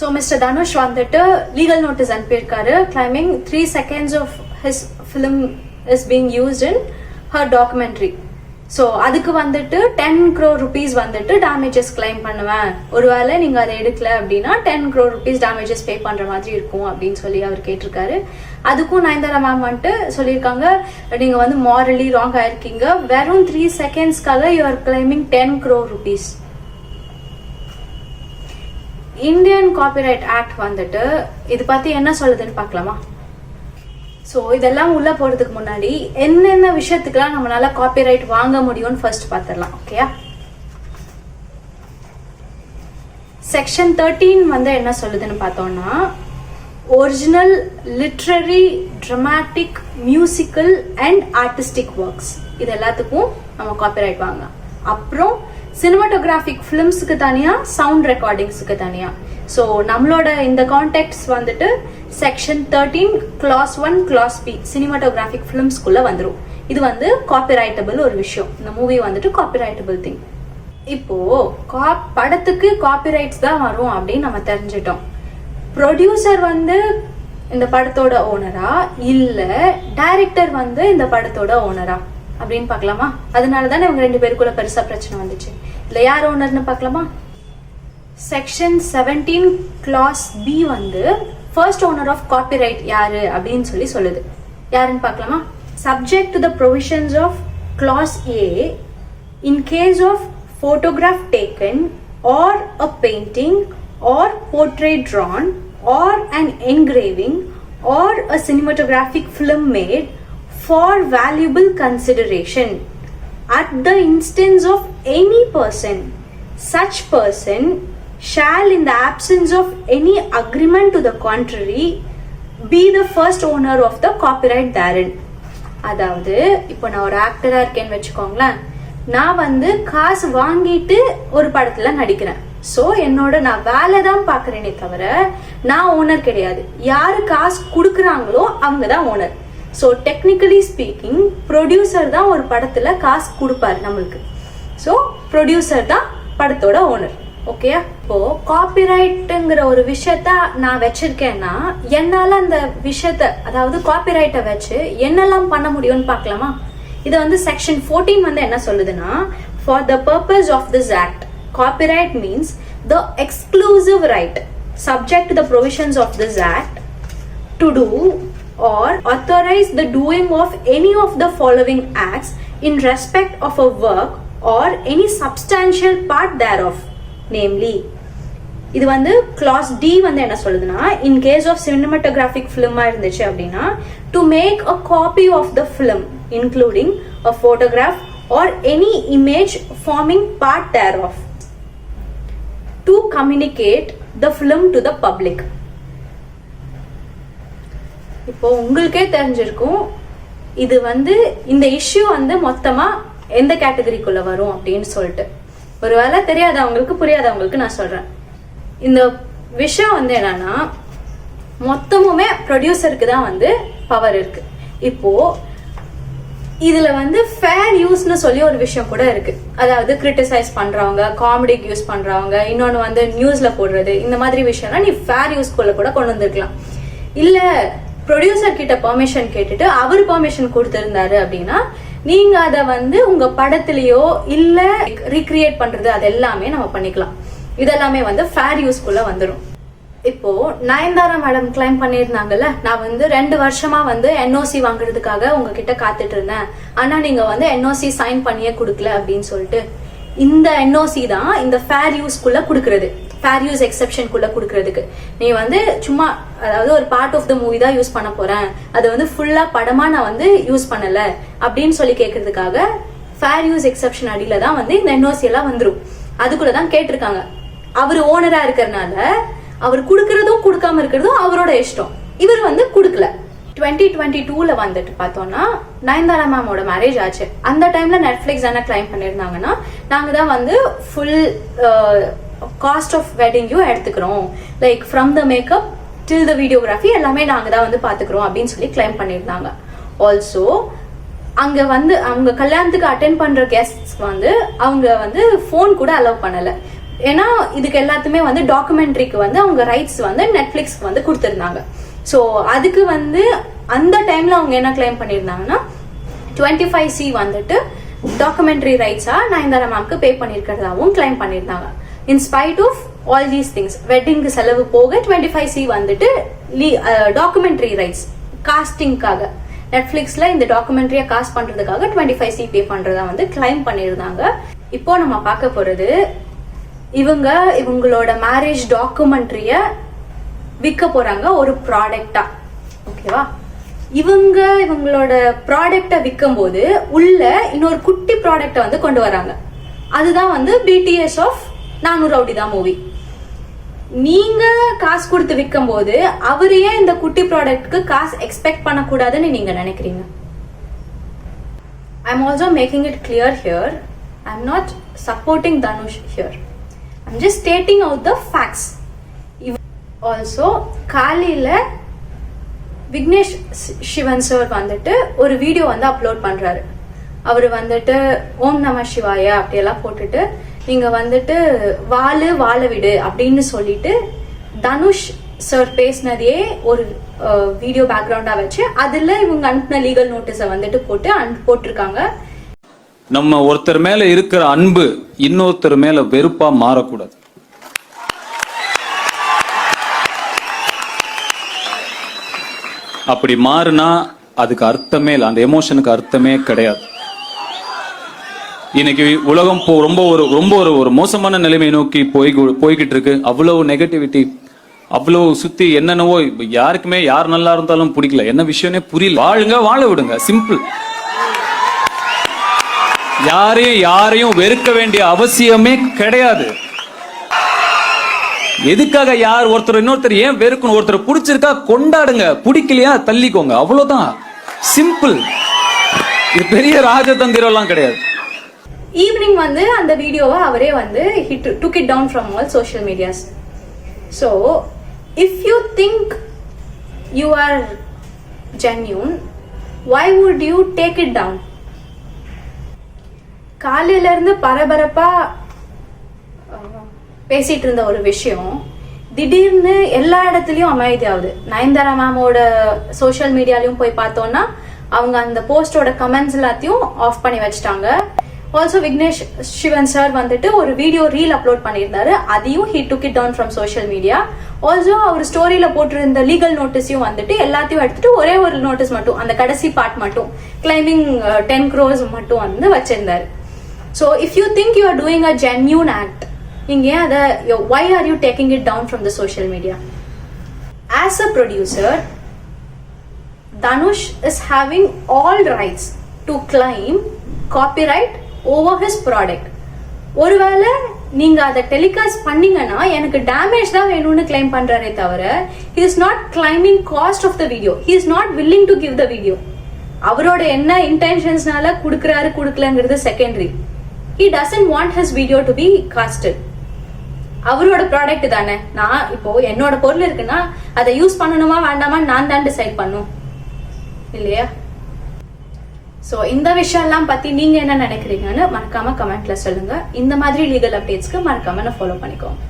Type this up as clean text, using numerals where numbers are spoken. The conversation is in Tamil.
So Mr. Dhanush வந்துட்டு legal notice அனுப்பியிருக்காரு claiming 3 seconds of his film is being used in her documentary. So அதுக்கு வந்துட்டு 10 crore rupees வந்துட்டு டேமேஜஸ் கிளைம் பண்ணுவேன், ஒருவேளை நீங்கள் அதை எடுக்கல அப்படின்னா 10 crore rupees டேமேஜஸ் பே பண்ணுற மாதிரி இருக்கும் அப்படின்னு சொல்லி அவர் கேட்டிருக்காரு. அதுக்கும் நயன்தாரா மேம் வந்துட்டு சொல்லியிருக்காங்க, நீங்கள் வந்து மாரலி ராங் ஆயிருக்கீங்க, வெறும் 3 secondsக்காக you are claiming 10 crore rupees. Indian copyright act வந்துட்டு இது பற்றி என்ன சொல்லுதுன்னு பார்க்கலாமா? ஸோ இதெல்லாம் உள்ள போறதுக்கு முன்னாடி என்னென்ன விஷயத்துக்குலாம் நம்மளால காப்பிரைட் வாங்க முடியும்னு ஃபர்ஸ்ட் பார்த்துடலாம். ஓகேயா? செக்ஷன் 13 வந்து என்ன சொல்லுதுன்னு பார்த்தோம்னா, original literary, dramatic, musical and artistic works இது எல்லாத்துக்கும் நம்ம காப்பிரைட் வாங்கலாம். அப்புறம் சினிமாட்டோகிராஃபிக் ஃபிலிம்ஸுக்கு தனியா, சவுண்ட் ரெக்கார்டிங்ஸுக்கு தனியா. ஸோ நம்மளோட இந்த கான்டெக்ட்ஸ் வந்துட்டு செக்ஷன் 13 clause 1 clause B சினிமாட்டோகிராஃபிக் ஃபிலிம்ஸ்குள்ள வந்துடும். இது வந்து காப்பிரைட்டபிள் ஒரு விஷயம். இந்த மூவி வந்துட்டு காப்பிரைட்டபிள் திங். இப்போ படத்துக்கு காப்பிரைட்ஸ் தான் வரும் அப்படின்னு நம்ம தெரிஞ்சிட்டோம். ப்ரொடியூசர் வந்து இந்த படத்தோட ஓனரா இல்ல டைரக்டர் வந்து இந்த படத்தோட ஓனரா அப்படின்னு பார்க்கலாமா? அதனாலதானே இவங்க 2 பேருக்குள்ள பெருசா பிரச்சனை வந்துச்சு. இல்ல யார் ஓனர்னு பார்க்கலாமா? செக்ஷன் 17 clause B வந்து ஃபர்ஸ்ட் ஓனர் ஆஃப் காப்பிரைட் யாரு அப்படின்னு சொல்லி சொல்லுது. யாருன்னு பார்க்கலாமா? Subject to the provisions of clause A in case of photograph taken or a painting or portrait drawn or an engraving or a cinematographic film made for valuable consideration at the instance of any person. Such person shall, in the absence of any agreement to the contrary, be the first owner of the copyright therein. அதாவது இப்போ நான் ஒரு ஆக்டரா இருக்கேன்னு வச்சுக்கோங்களேன், நான் வந்து காசு வாங்கிட்டு ஒரு படத்துல நடிக்கிறேன். ஸோ நான் வேலை தான் பார்க்குறேனே தவிர நான் ஓனர் கிடையாது. யாரு காசு கொடுக்குறாங்களோ அவங்க தான் owner. So technically speaking producer தான் ஒரு படத்துல காசு கொடுப்பாரு நம்மளுக்கு. ஸோ ப்ரொடியூசர் தான் படத்தோட ஓனர். ஓகேயா? இப்போ காப்பிரைட்டுங்கிற ஒரு விஷயத்த நான் வச்சிருக்கேன்னா என்னால அந்த விஷயத்த, அதாவது காப்பிரைட்டை வச்சு என்னெல்லாம் பண்ண முடியும்னு பார்க்கலாமா? இது வந்து செக்ஷன் 14 வந்து என்ன சொல்லுதுன்னா, for the purpose of this act copyright means the exclusive right subject to the provisions of this act to do or authorize the doing of any of the following acts in respect of a work or any substantial part thereof, namely. இது வந்து clause D வந்து என்ன சொல்லுதுன்னா, in case of cinematographic film இருந்துச்சு அப்படின்னா, to make a copy of the film including a photograph or any image forming part thereof to communicate the film to the public. இப்போ உங்களுக்கே தெரிஞ்சிருக்கும் இது வந்து இந்த இஷ்யூ வந்து மொத்தமா எந்த கேட்டகரிக்குள்ள வரும் அப்படின்னு சொல்லிட்டு. ஒருவேளை தெரியாதவங்களுக்கு புரியாதவங்களுக்கு நான் சொல்றேன். இந்த விஷயம் வந்து என்னன்னா, மொத்தமுமே ப்ரொடியூசருக்கு தான் வந்து பவர் இருக்கு. இப்போ இதுல வந்து ஃபேர் யூஸ்னு சொல்லி ஒரு விஷயம் கூட இருக்கு. அதாவது கிரிட்டிசைஸ் பண்றவங்க, காமெடிக்கு யூஸ் பண்றவங்க, இன்னொன்னு வந்து நியூஸ்ல போடுறது, இந்த மாதிரி விஷயம்லாம் நீ ஃபேர் யூஸ்குள்ள கூட கொண்டு வந்திருக்கலாம். இல்ல ப்ரொடியூசர் கிட்ட பெர்மிஷன் கேட்டுட்டு அவர் பெர்மிஷன் கொடுத்திருந்தாரு அப்படின்னா நீங்க அதை வந்து உங்க படத்திலேயோ இல்ல ரீக்ரியேட் பண்றது அது எல்லாமே நம்ம பண்ணிக்கலாம். இதெல்லாமே வந்து ஃபேர் யூஸ்குள்ள வந்துடும். இப்போ நயன்தாரா மேடம் கிளைம் பண்ணியிருந்தாங்கல்ல, நான் வந்து 2 வருஷமா வந்து என்ஓசி வாங்குறதுக்காக உங்ககிட்ட காத்துட்டு இருந்தேன், ஆனா நீங்க வந்து என்ஓசி சைன் பண்ணியே கொடுக்கல அப்படின்னு சொல்லிட்டு. இந்த என்ஓசி தான் இந்த ஃபேர் யூஸ்குள்ள கொடுக்கறது, ஃபேர் யூஸ் எக்ஸெப்ஷனுக்குள்ள கொடுக்கறதுக்கு. நீ வந்து சும்மா, அதாவது ஒரு பார்ட் ஆஃப் த மூவி தான் யூஸ் பண்ண போறேன், அது வந்து ஃபுல்லா படமா நான் வந்து யூஸ் பண்ணல அப்படின்னு சொல்லி கேட்கறதுக்காக ஃபேர் யூஸ் எக்ஸெப்ஷன் அடியில தான் வந்து இந்த என்ஓசி எல்லாம் வந்துடும். அதுக்குள்ளதான் கேட்டிருக்காங்க. அவர் ஓனரா இருக்கிறதுனால அவர் கொடுக்கறதும் கொடுக்காம இருக்கிறதும் அவரோட இஷ்டம். இவர் வந்து கொடுக்கல. 2022ல வந்துட்டு பார்த்தோம்னா நயன்தாரா மேமோட மேரேஜ் ஆச்சு. அந்த டைம்ல நெட்ஃபிளிக்ஸ் என்ன கிளைம் பண்ணியிருந்தாங்கன்னா, நாங்க தான் வந்து ஃபுல் காஸ்ட் ஆஃப் வெட்டிங்கும் எடுத்துக்கிறோம், like from the makeup till the videography எல்லாமே நாங்க தான் வந்து பாத்துக்கிறோம் அப்படின்னு சொல்லி கிளைம் பண்ணியிருந்தாங்க. ஆல்சோ அங்க வந்து அவங்க கல்யாணத்துக்கு அட்டென்ட் பண்ற கெஸ்ட்ஸ் வந்து அவங்க வந்து போன் கூட அலோவ் பண்ணல. ஏன்னா இதுக்கு எல்லாத்துமே வந்து டாக்குமெண்ட்ரிக்கு வந்து அவங்க ரைட்ஸ் வந்து நெட்ஃபிளிக்ஸ்க்கு வந்து கொடுத்துருந்தாங்க. ஸோ அதுக்கு வந்து அந்த டைம்ல அவங்க என்ன கிளைம் பண்ணியிருந்தாங்கன்னா 25C வந்துட்டு டாக்குமெண்ட்ரி ரைட்ஸா நயன்தாரா மேம்க்கு பே பண்ணியிருக்கிறதாவும் கிளைம் பண்ணியிருந்தாங்க. In spite of all these things வெட்டிங்க்கு செலவு போக 25C வந்துட்டு டாக்குமெண்ட்ரி ரைட்ஸ் காஸ்டிங்காக நெட்ஃபிளிக்ஸ்ல இந்த டாக்குமெண்ட்ரியை காஸ்ட் பண்றதுக்காக 25C பே பண்றதா வந்து கிளைம் பண்ணியிருந்தாங்க. இப்போ நம்ம பார்க்க போறது இவங்களோட மேரேஜ் டாக்குமெண்ட்ரிய விற்க போறாங்க ஒரு ப்ராடக்டா. ஓகேவா? இவங்களோட ப்ராடக்டை விற்கும் போது உள்ள இன்னொரு குட்டி ப்ராடக்டை வந்து கொண்டு வராங்க. அதுதான் வந்து BTS ஆஃப் நானூறு ரவுடிதான் மூவி. நீங்க காசு கொடுத்து விற்கும் போது அவரு ஏன் இந்த குட்டி ப்ராடக்ட்க்கு காசு எக்ஸ்பெக்ட் பண்ணக்கூடாதுன்னு நீங்க நினைக்கிறீங்க? I am also making it clear here. I am not supporting Dhanush here. I am just stating out the facts. Also காலையில விக்னேஷ் சிவன் சார் வந்துட்டு ஒரு வீடியோ வந்து அப்லோட் பண்றாரு. அவரு வந்துட்டு ஓம் நம சிவாய அப்படியெல்லாம் போட்டுட்டு நீங்க வந்துட்டு வாழ விடு அப்படின்னு சொல்லிட்டு தனுஷ் சார் பேசினதையே ஒரு வீடியோ பேக்ரவுண்டா வச்சு அதுல இவங்க அனுப்பின லீகல் நோட்டீஸை வந்துட்டு போட்டிருக்காங்க. நம்ம ஒருத்தர் மேல இருக்கிற அன்பு இன்னொருத்தர் மேல வெறுப்பா மாறக்கூடாது. அப்படி மாறுனா அதுக்கு அர்த்தமே இல்லை, அந்த எமோஷனுக்கு அர்த்தமே கிடையாது. இன்னைக்கு உலகம் ரொம்ப ஒரு மோசமான நிலைமை நோக்கி போய்கிட்டு இருக்கு. அவ்வளவு நெகட்டிவிட்டி, அவ்வளவு சுத்தி என்னென்னவோ. யாருக்குமே யார் நல்லா இருந்தாலும் பிடிக்கல, என்ன விஷயம்னே புரியல. வாழுங்க, வாழ விடுங்க, சிம்பிள். யாரையும் வெறுக்க வேண்டிய அவசியமே கிடையாது. எதுக்காக யார் ஒருத்தர் இன்னொருத்தர் ஏன் வெறுக்கணும்? ஒருத்தர் பிடிச்சிருக்கா கொண்டாடுங்க, பிடிக்கலையா தள்ளிக்கோங்க, அவ்வளவுதான், சிம்பிள். இது பெரிய ராஜதந்திரம் எல்லாம் கிடையாது. ஈவினிங் வந்து அந்த வீடியோவை அவரே வந்து took it down from all social medias. So if you think you are genuine, why would you take it down? காலையில இருந்து பரபரப்பா பேசிட்டு இருந்த ஒரு விஷயம் திடீர்னு எல்லா இடத்துலயும் அமைதியாகுது. நயன்தாரா மேமோட சோஷியல் மீடியாலையும் போய் பார்த்தோம்னா அவங்க அந்த போஸ்டோட கமெண்ட்ஸ் எல்லாத்தையும் ஆஃப் பண்ணி வச்சுட்டாங்க. ஆல்சோ விக்னேஷ் சிவன் சார் வந்துட்டு ஒரு வீடியோ ரீல் அப்லோட் பண்ணியிருந்தாரு, அதையும் he took it down from social media. Also அவர் ஸ்டோரியில போட்டிருந்த லீகல் நோட்டீஸையும் வந்துட்டு எல்லாத்தையும் எடுத்துட்டு ஒரே ஒரு நோட்டீஸ் மட்டும், அந்த கடைசி பார்ட் மட்டும் கிளைமிங் 10 crores மட்டும் வந்து வச்சிருந்தாரு. So if you think you are doing a genuine act, நீங்க அதை why are you taking it down from the social media? As a producer, Dhanush is having all rights to claim copyright over his product. ஒருவேளை நீங்க அதை டெலிகாஸ்ட் பண்ணீங்கன்னா எனக்கு டேமேஜ் தான் வேணும்னு கிளைம் பண்றாரே தவிர he is not claiming cost of the video. He is not willing to give the video. அவரோட என்ன இன்டென்ஷன்ஸ்னால குடுக்கலங்கிறது secondary. He doesn't want his video to be casted. அவரோட ப்ராடக்ட் தானே. நான் இப்போ என்னோட பொருள் இருக்குன்னா அதை யூஸ் பண்ணணுமா வேண்டாமா நான் தான் டிசைட் பண்ணும் இல்லையா? சோ இந்த விஷயம் எல்லாம் பத்தி நீங்க என்ன நினைக்கிறீங்கன்னு மறக்காம கமெண்ட்ல சொல்லுங்க. இந்த மாதிரி லீகல் அப்டேட்ஸ்க்கு மறக்காம ஃபாலோ பண்ணிக்கோங்க.